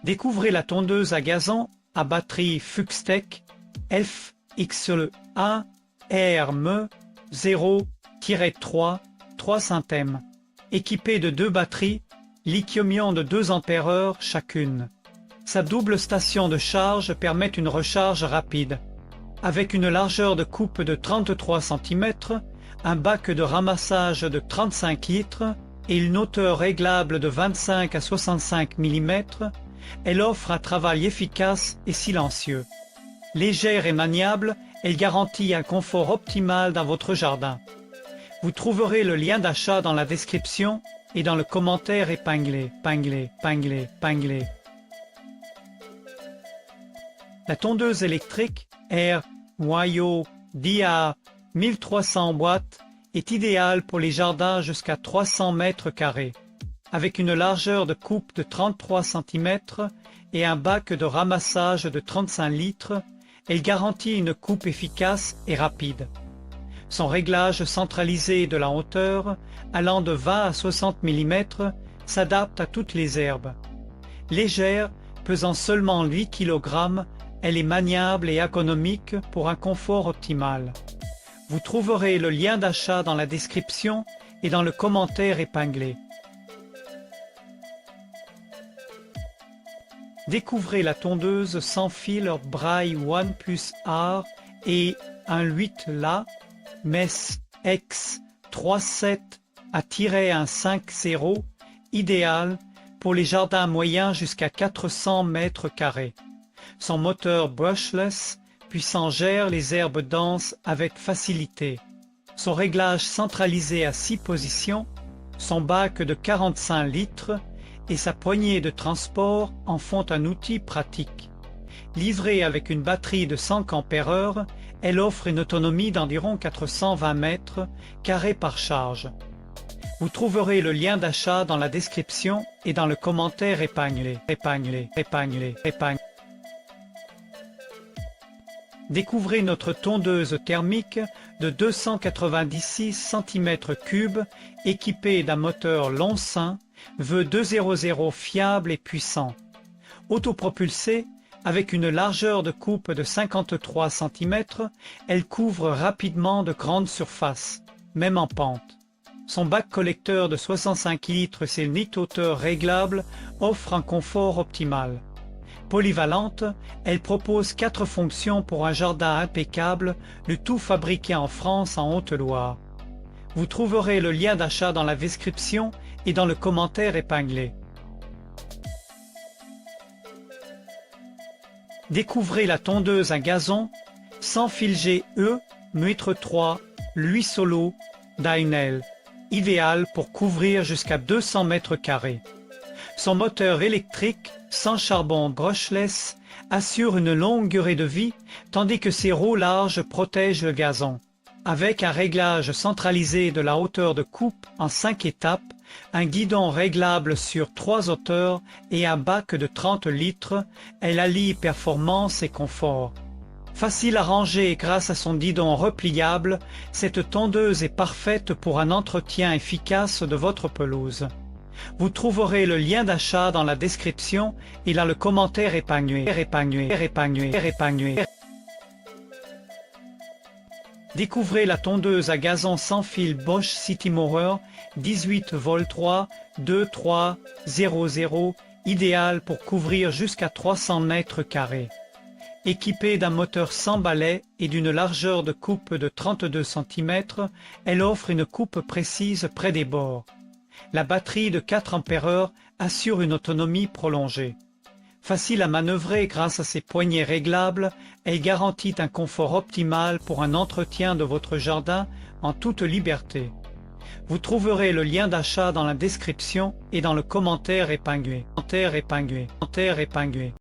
Découvrez la tondeuse à gazon à batterie Fuxtech FXE1 RME 0-3 3 centèmes, équipée de 2 batteries lithium-ion de 2 ampères chacune. Sa double station de charge permet une recharge rapide. Avec une largeur de coupe de 33 cm, un bac de ramassage de 35 litres et une hauteur réglable de 25 à 65 mm, elle offre un travail efficace et silencieux. Légère et maniable, elle garantit un confort optimal dans votre jardin. Vous trouverez le lien d'achat dans la description et dans le commentaire épinglé. La tondeuse électrique RYO DA 1300 watts est idéale pour les jardins jusqu'à 300 mètres carrés. Avec une largeur de coupe de 33 cm et un bac de ramassage de 35 litres, elle garantit une coupe efficace et rapide. Son réglage centralisé de la hauteur, allant de 20 à 60 mm, s'adapte à toutes les herbes. Légère, pesant seulement 8 kg, elle est maniable et économique pour un confort optimal. Vous trouverez le lien d'achat dans la description et dans le commentaire épinglé. Découvrez la tondeuse sans fil Braille OnePlus R et un 8 La MES X 37A-150, idéal pour les jardins moyens jusqu'à 400 mètres carrés. Son moteur brushless puissant gère les herbes denses avec facilité. Son réglage centralisé à 6 positions, son bac de 45 litres et sa poignée de transport en font un outil pratique. Livrée avec une batterie de 100 ampères, elle offre une autonomie d'environ 420 mètres carrés par charge. Vous trouverez le lien d'achat dans la description et dans le commentaire épinglé. Découvrez notre tondeuse thermique de 296 cm3 équipée d'un moteur Lonsin V200 fiable et puissant. Autopropulsée, avec une largeur de coupe de 53 cm, elle couvre rapidement de grandes surfaces, même en pente. Son bac collecteur de 65 litres et ses hauteur réglable offrent un confort optimal. Polyvalente, elle propose 4 fonctions pour un jardin impeccable, le tout fabriqué en France en Haute-Loire. Vous trouverez le lien d'achat dans la description et dans le commentaire épinglé. Découvrez la tondeuse à gazon sans fil GE mètre 3 Louis Solo Dynel, idéale pour couvrir jusqu'à 200 mètres carrés. Son moteur électrique sans charbon brushless assure une longue durée de vie, tandis que ses roues larges protègent le gazon. Avec un réglage centralisé de la hauteur de coupe en 5 étapes, un guidon réglable sur 3 hauteurs et un bac de 30 litres, elle allie performance et confort. Facile à ranger grâce à son guidon repliable, cette tondeuse est parfaite pour un entretien efficace de votre pelouse. Vous trouverez le lien d'achat dans la description et dans le commentaire épinglé. Découvrez la tondeuse à gazon sans fil Bosch Citymower 18 V 3 2300, idéale pour couvrir jusqu'à 300 mètres carrés. Équipée d'un moteur sans balai et d'une largeur de coupe de 32 cm, elle offre une coupe précise près des bords. La batterie de 4 ampères assure une autonomie prolongée. Facile à manœuvrer grâce à ses poignées réglables, elle garantit un confort optimal pour un entretien de votre jardin en toute liberté. Vous trouverez le lien d'achat dans la description et dans le commentaire épinglé.